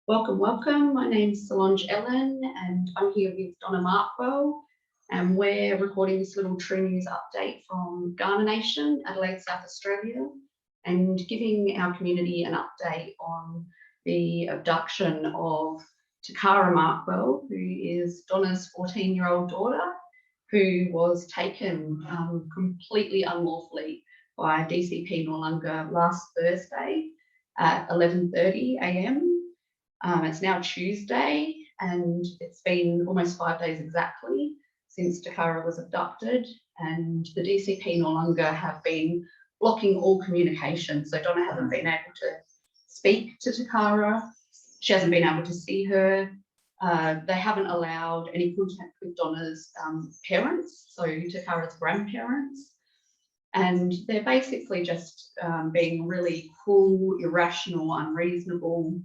Welcome, welcome. My name's Solange Ellen and I'm here with Donna Markwell, and we're recording this little True News update from Kaurna Nation, Adelaide, South Australia, and giving our community an update on the abduction of Takara Markwell, who is Donna's 14-year-old daughter, who was taken completely unlawfully by DCP Noarlunga last Thursday at 11:30 a.m. It's now Tuesday and it's been almost 5 days exactly since Takara was abducted, and the DCP Noarlunga have been blocking all communication. So Donna hasn't been able to speak to Takara. She hasn't been able to see her. They haven't allowed any contact with Donna's parents, so Takara's grandparents. And they're basically just being really cruel, irrational, unreasonable.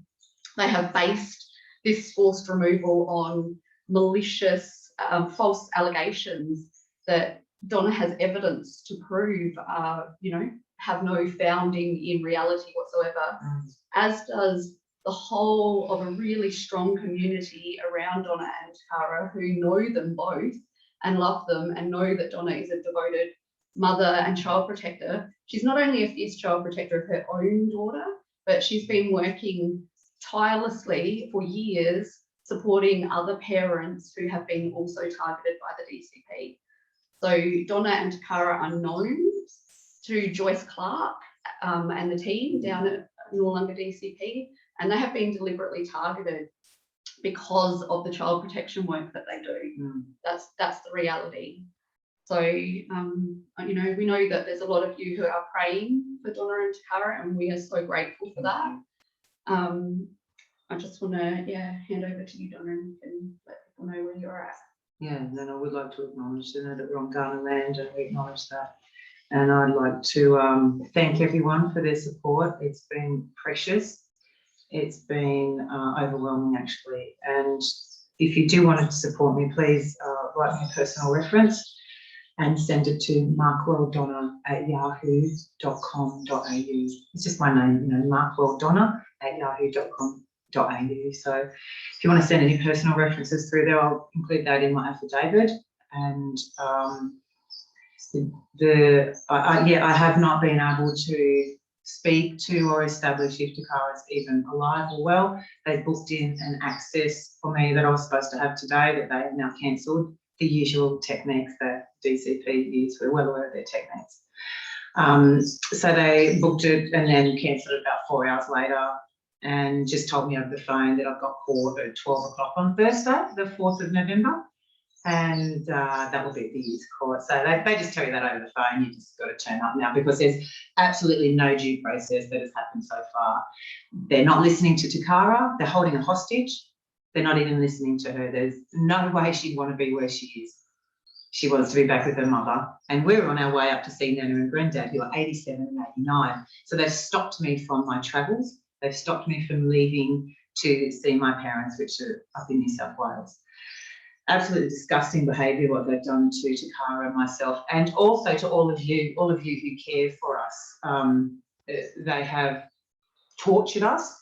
They have based this forced removal on malicious, false allegations that Donna has evidence to prove, have no founding in reality whatsoever, as does the whole of a really strong community around Donna and Takara who know them both and love them and know that Donna is a devoted mother and child protector. She's not only a fierce child protector of her own daughter, but she's been working tirelessly for years supporting other parents who have been also targeted by the DCP. So Donna and Takara are known to Joyce Clark and the team down at Noarlunga DCP, and they have been deliberately targeted because of the child protection work that they do. That's the reality. So, we know that there's a lot of you who are praying for Donna and Takara, and we are so grateful for that. I just want to, hand over to you, Donna, and you can let people know where you're at. Yeah, and then I would like to acknowledge that we're on Kaurna land, and we acknowledge that. And I'd like to thank everyone for their support. It's been precious. It's been overwhelming, actually. And if you do want to support me, please write me a personal reference and send it to markwelldonna@yahoo.com.au. It's just my name, markwelldonna@yahoo.com.au. So if you want to send any personal references through there, I'll include that in my affidavit. And I have not been able to speak to or establish if Takara's even alive or well. They booked in an access for me that I was supposed to have today that they have now cancelled. The usual techniques that DCP use, we're well aware of their techniques. So they booked it and then cancelled it about 4 hours later, and just told me over the phone that I've got court at 12 o'clock on Thursday, the 4th of November, and that will be at the youth court. So they just tell you that over the phone. You just got to turn up now, because there's absolutely no due process that has happened so far. They're not listening to Takara. They're holding a hostage. They're not even listening to her. There's no way she'd want to be where she is. She wants to be back with her mother. And we're on our way up to see Nana and Granddad, who are 87 and 89. So they've stopped me from my travels. They've stopped me from leaving to see my parents, which are up in New South Wales. Absolutely disgusting behaviour what they've done to Takara and myself, and also to all of you who care for us. They have tortured us.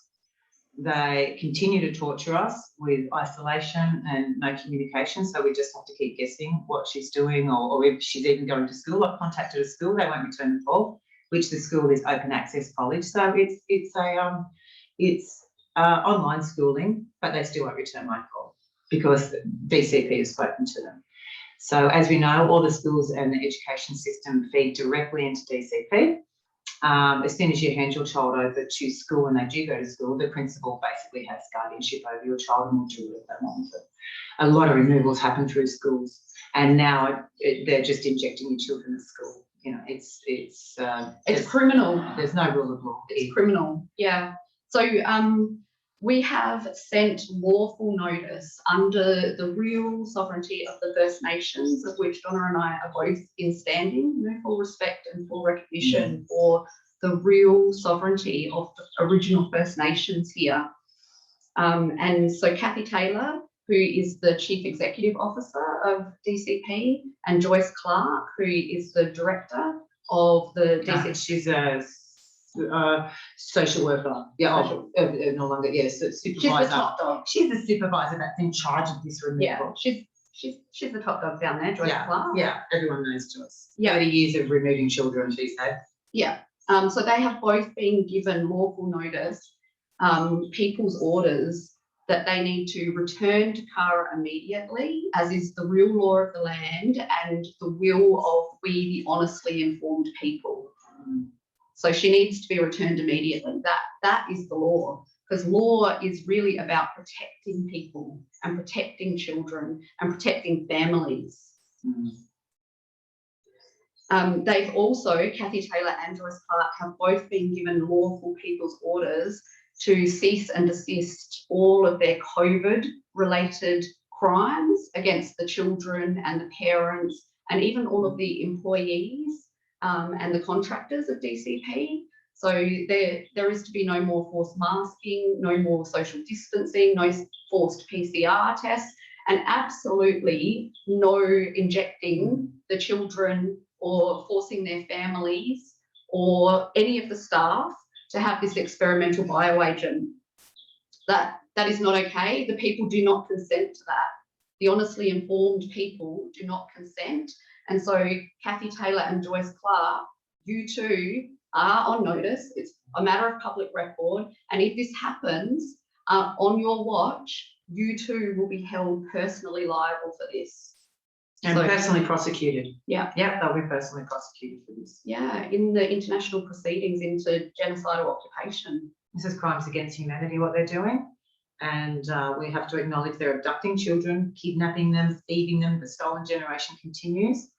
They continue to torture us with isolation and no communication, so we just have to keep guessing what she's doing, or if she's even going to school. I've contacted a school, they won't return the call, which the school is open access college, so it's online schooling, but they still won't return my call because DCP has spoken to them. So as we know, all the schools and the education system feed directly into DCP. As soon as you hand your child over to school, and they do go to school, the principal basically has guardianship over your child and will do what they want with it. A lot of removals happen through schools, and now they're just injecting your children at school. It's criminal. There's no rule of law. It's criminal. Yeah. So we have sent lawful notice under the real sovereignty of the First Nations, of which Donna and I are both in standing, full respect and full recognition for the real sovereignty of the original First Nations here. And so Kathy Taylor, who is the Chief Executive Officer of DCP, and Joyce Clark, who is the Director of the DCP. She's a social worker. Yeah, no longer. Yes, supervisor. She's the top dog. She's the supervisor that's in charge of this removal. Yeah, she's the top dog down there, Joyce Clark. Yeah, everyone knows Joyce. Yeah. 30 years of removing children, she said. Yeah. So they have both been given lawful notice, people's orders, that they need to return to Takara immediately, as is the real law of the land and the will of we, the honestly informed people. So she needs to be returned immediately. That is the law, because law is really about protecting people and protecting children and protecting families. They've also, Kathy Taylor and Joyce Clark, have both been given lawful people's orders to cease and desist all of their COVID-related crimes against the children and the parents and even all of the employees and the contractors of DCP. So there is to be no more forced masking, no more social distancing, no forced PCR tests, and absolutely no injecting the children or forcing their families or any of the staff to have this experimental bioagent. That is not okay. The people do not consent to that. The honestly informed people do not consent. And so Kathy Taylor and Joyce Clark, you two are on notice. It's a matter of public record. And if this happens on your watch, you two will be held personally liable for this. And personally prosecuted. Yeah. Yeah, they'll be personally prosecuted for this. Yeah, in the international proceedings into genocidal occupation. This is crimes against humanity, what they're doing. And we have to acknowledge they're abducting children, kidnapping them, thieving them. The stolen generation continues.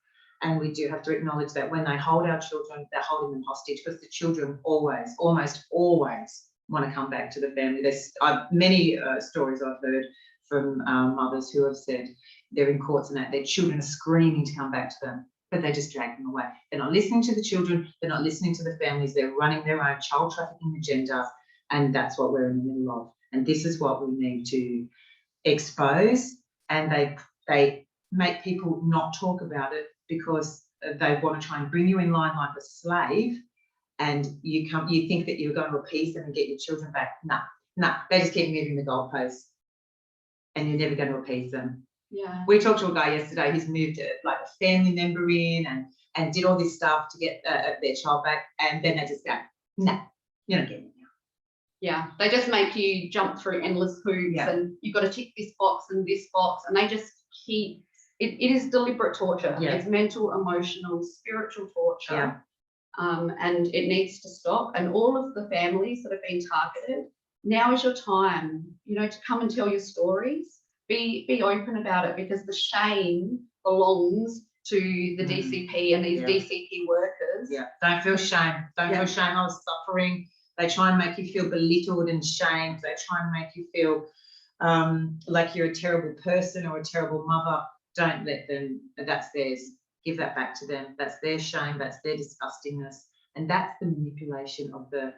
And we do have to acknowledge that when they hold our children, they're holding them hostage, because the children always, almost always, want to come back to the family. There's many stories I've heard from mothers who have said they're in courts and that their children are screaming to come back to them, but they just drag them away. They're not listening to the children, they're not listening to the families, they're running their own child trafficking agenda, and that's what we're in the middle of. And this is what we need to expose, and they make people not talk about it because they want to try and bring you in line like a slave, and you think that you're going to appease them and get your children back. Nah, they just keep moving the goalposts, and you're never going to appease them. Yeah. We talked to a guy yesterday who's moved like a family member in and did all this stuff to get their child back, and then they just go, nah, you're not getting it now. Yeah, they just make you jump through endless hoops, and you've got to tick this box and this box, and they just keep it is deliberate torture. Yeah. It's mental, emotional, spiritual torture. Yeah. And it needs to stop. And all of the families that have been targeted, now is your time, to come and tell your stories. Be open about it, because the shame belongs to the DCP and these DCP workers. Yeah, don't feel shame. Don't feel shame. I was suffering. They try and make you feel belittled and shamed. They try and make you feel like you're a terrible person or a terrible mother. Don't let them. That's theirs. Give that back to them. That's their shame. That's their disgustingness. And that's the manipulation of the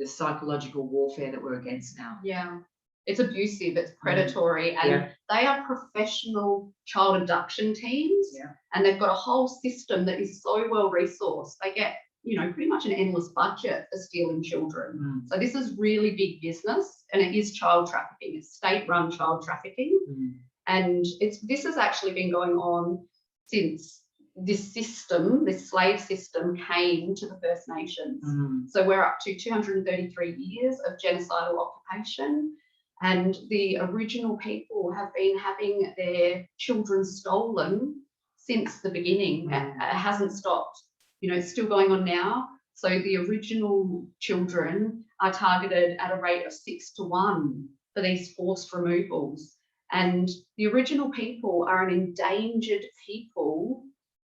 psychological warfare that we're against now. Yeah. It's abusive, it's predatory, and they are professional child abduction teams, and they've got a whole system that is so well resourced. They get, pretty much an endless budget for stealing children. So this is really big business, and it is child trafficking. It's state-run child trafficking, and this has actually been going on since this slave system came to the First Nations. So we're up to 233 years of genocidal occupation. And the original people have been having their children stolen since the beginning. It hasn't stopped. It's still going on now. So the original children are targeted at a rate of 6 to 1 for these forced removals. And the original people are an endangered people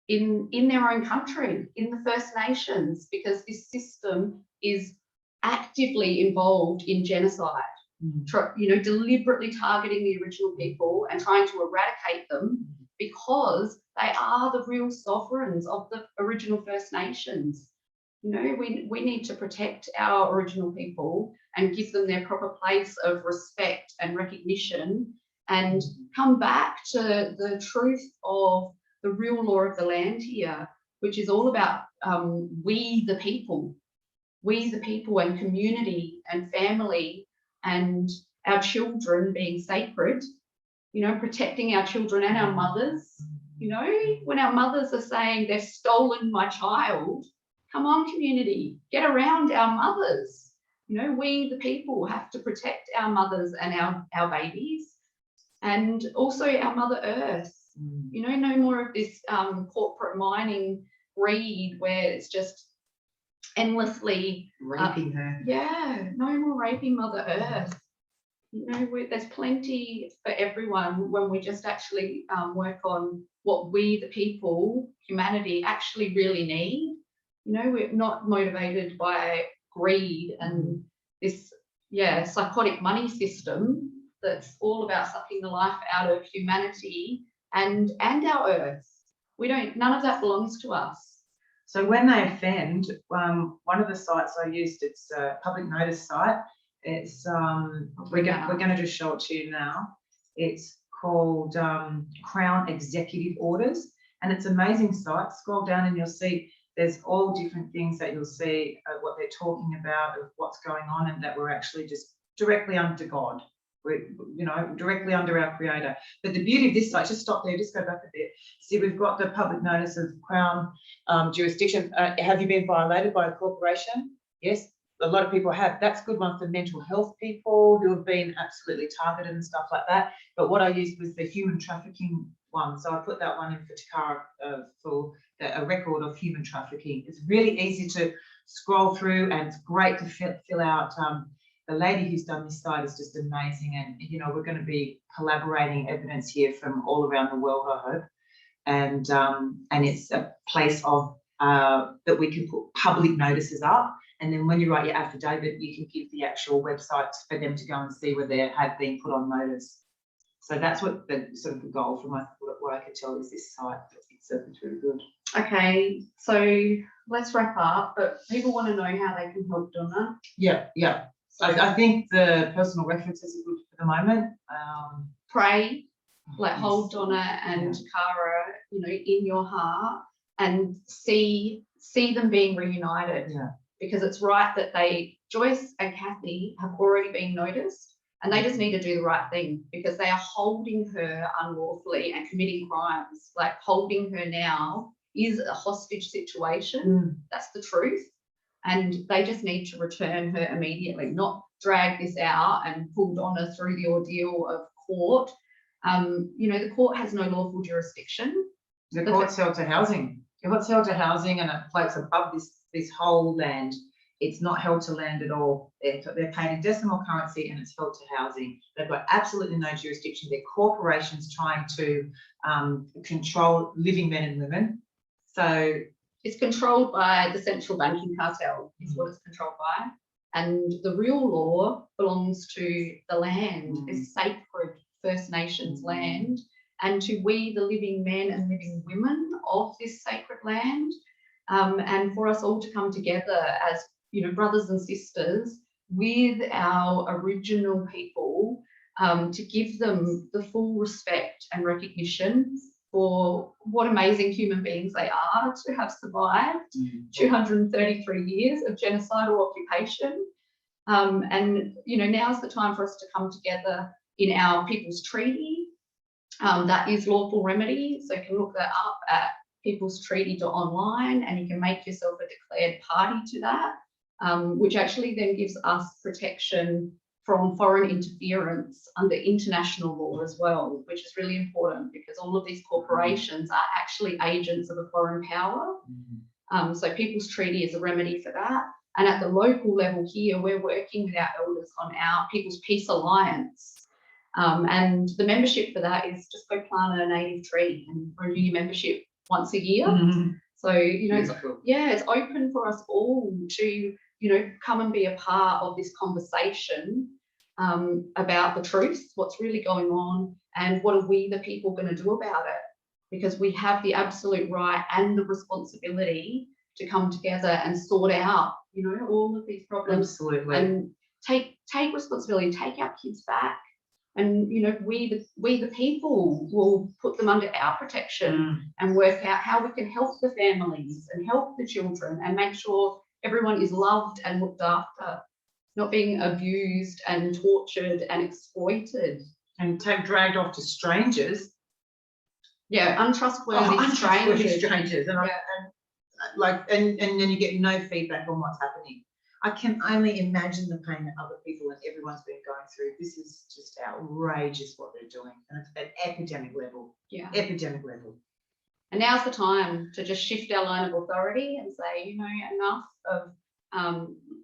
in their own country, in the First Nations, because this system is actively involved in genocide. Deliberately targeting the original people and trying to eradicate them, because they are the real sovereigns of the original First Nations. We need to protect our original people and give them their proper place of respect and recognition, and come back to the truth of the real law of the land here, which is all about we the people. we the people and community and family and our children being sacred, you know, protecting our children and our mothers. You know, when our mothers are saying they've stolen my child, come on, community, get around our mothers. You know, we the people have to protect our mothers and our babies, and also our Mother Earth. You know, no more of this corporate mining greed where it's just endlessly raping her. Yeah, no more raping Mother Earth. You know, there's plenty for everyone when we just actually work on what we, the people, humanity, actually really need. You know, we're not motivated by greed and this, psychotic money system that's all about sucking the life out of humanity and our Earth. None of that belongs to us. So when they offend, one of the sites I used, it's a public notice site. It's we're going to just show it to you now. It's called Crown Executive Orders, and it's an amazing site. Scroll down and you'll see there's all different things that you'll see what they're talking about, of what's going on, and that we're actually just directly under God. We're, you know, directly under our Creator. But the beauty of this site, just stop there, just go back a bit. See, we've got the public notice of Crown jurisdiction. Have you been violated by a corporation? Yes. A lot of people have. That's a good one for mental health people who have been absolutely targeted and stuff like that. But what I used was the human trafficking one. So I put that one in for Takara for a record of human trafficking. It's really easy to scroll through, and it's great to fill out. The lady who's done this site is just amazing. And, you know, we're going to be collaborating evidence here from all around the world, I hope. And it's a place of that we can put public notices up. And then when you write your affidavit, you can give the actual website for them to go and see where they have been put on notice. So that's what the sort of the goal from what I could tell is this site. It's really good. Okay, so let's wrap up. But people want to know how they can help Donna. Yeah. So I think the personal references are good for the moment. Pray, like hold Donna and Takara, you know, in your heart, and see them being reunited. Yeah. Because it's right that Joyce and Kathy have already been noticed, and they just need to do the right thing, because they are holding her unlawfully and committing crimes. Like, holding her now is a hostage situation. That's the truth. And they just need to return her immediately, not drag this out and pull Donna through the ordeal of court. You know, the court has no lawful jurisdiction. The court's held to housing. If it's held to housing and it floats above this whole land, it's not held to land at all. They're paid in decimal currency and it's held to housing. They've got absolutely no jurisdiction. They're corporations trying to control living men and women. So it's controlled by the central banking cartel, is what it's controlled by. And the real law belongs to the land, this sacred First Nations land, and to we, the living men and living women of this sacred land. And for us all to come together as, you know, brothers and sisters with our original people, to give them the full respect and recognition for what amazing human beings they are, to have survived 233 years of genocidal occupation. And, you know, now's the time for us to come together in our People's Treaty. That is lawful remedy. So you can look that up at peoplestreaty.online, and you can make yourself a declared party to that, which actually then gives us protection from foreign interference under international law as well, which is really important, because all of these corporations are actually agents of a foreign power. So People's Treaty is a remedy for that. And at the local level here, we're working with our elders on our People's Peace Alliance. And the membership for that is just go plant a native tree and renew your membership once a year. So, you know, it's open for us all to, you know, come and be a part of this conversation about the truth, what's really going on, and what are we, the people, going to do about it? Because we have the absolute right and the responsibility to come together and sort out, you know, all of these problems. Absolutely. And take responsibility, take our kids back. And, you know, we the people will put them under our protection and work out how we can help the families and help the children and make sure everyone is loved and looked after, not being abused and tortured and exploited. And dragged off to strangers. Yeah, untrustworthy strangers. And then you get no feedback on what's happening. I can only imagine the pain that other people and everyone's been going through. This is just outrageous what they're doing, and it's at epidemic level. Yeah. Epidemic level. And now's the time to just shift our line of authority and say, you know, enough of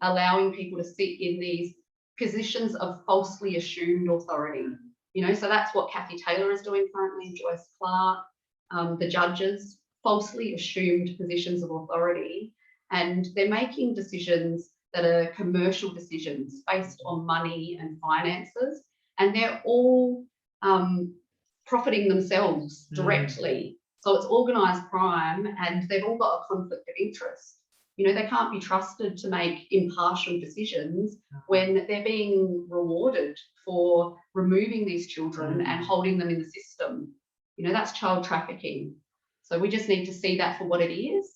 allowing people to sit in these positions of falsely assumed authority. You know, so that's what Kathy Taylor is doing currently, and Joyce Clark, the judges, falsely assumed positions of authority, and they're making decisions that are commercial decisions based on money and finances, and they're all profiting themselves directly. So it's organised crime, and they've all got a conflict of interest. You know, they can't be trusted to make impartial decisions when they're being rewarded for removing these children and holding them in the system. You know, that's child trafficking. So we just need to see that for what it is.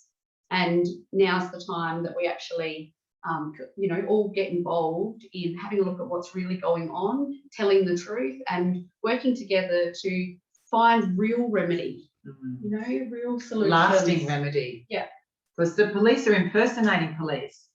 And now's the time that we actually, you know, all get involved in having a look at what's really going on, telling the truth, and working together to find real remedy, you know, real solutions. Lasting remedy. Yeah. Because the police are impersonating police.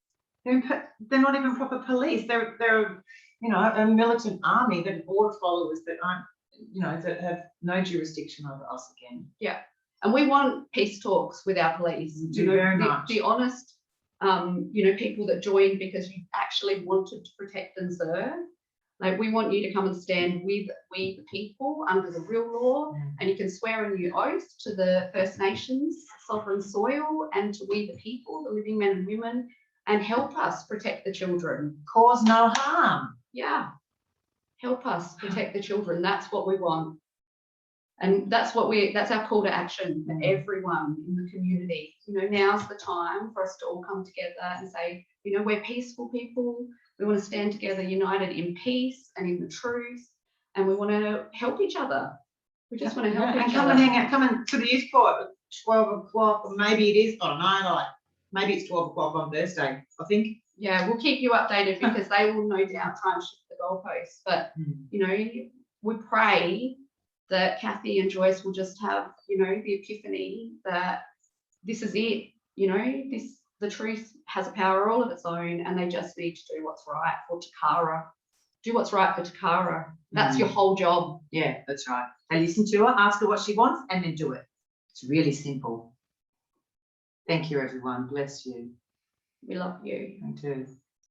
They're not even proper police. They're you know, a militant army that are border followers that aren't, you know, that have no jurisdiction over us again. Yeah. And we want peace talks with our police. Do very much. The honest, you know, people that joined because you actually wanted to protect and serve. Like, we want you to come and stand with we the people under the real law, and you can swear a new oath to the First Nations sovereign soil and to we the people, the living men and women, and help us protect the children. Cause no harm. Yeah. Help us protect the children. That's what we want. And that's our call to action for everyone in the community. You know, now's the time for us to all come together and say, you know, we're peaceful people. We want to stand together united in peace and in the truth. And we want to help each other. We just want to help each other. And hang out, come and to the youth court at 12 o'clock, or maybe it is, I don't know, like, maybe it's 12 o'clock on Thursday, I think. Yeah, we'll keep you updated because they will no doubt try and shift the goalposts. But, you know, we pray that Kathy and Joyce will just have, you know, the epiphany that this is it, you know, the truth has a power all of its own, and they just need to do what's right for Takara. Do what's right for Takara. That's your whole job. Yeah, that's right. They listen to her, ask her what she wants, and then do it. It's really simple. Thank you, everyone. Bless you. We love you. Me too.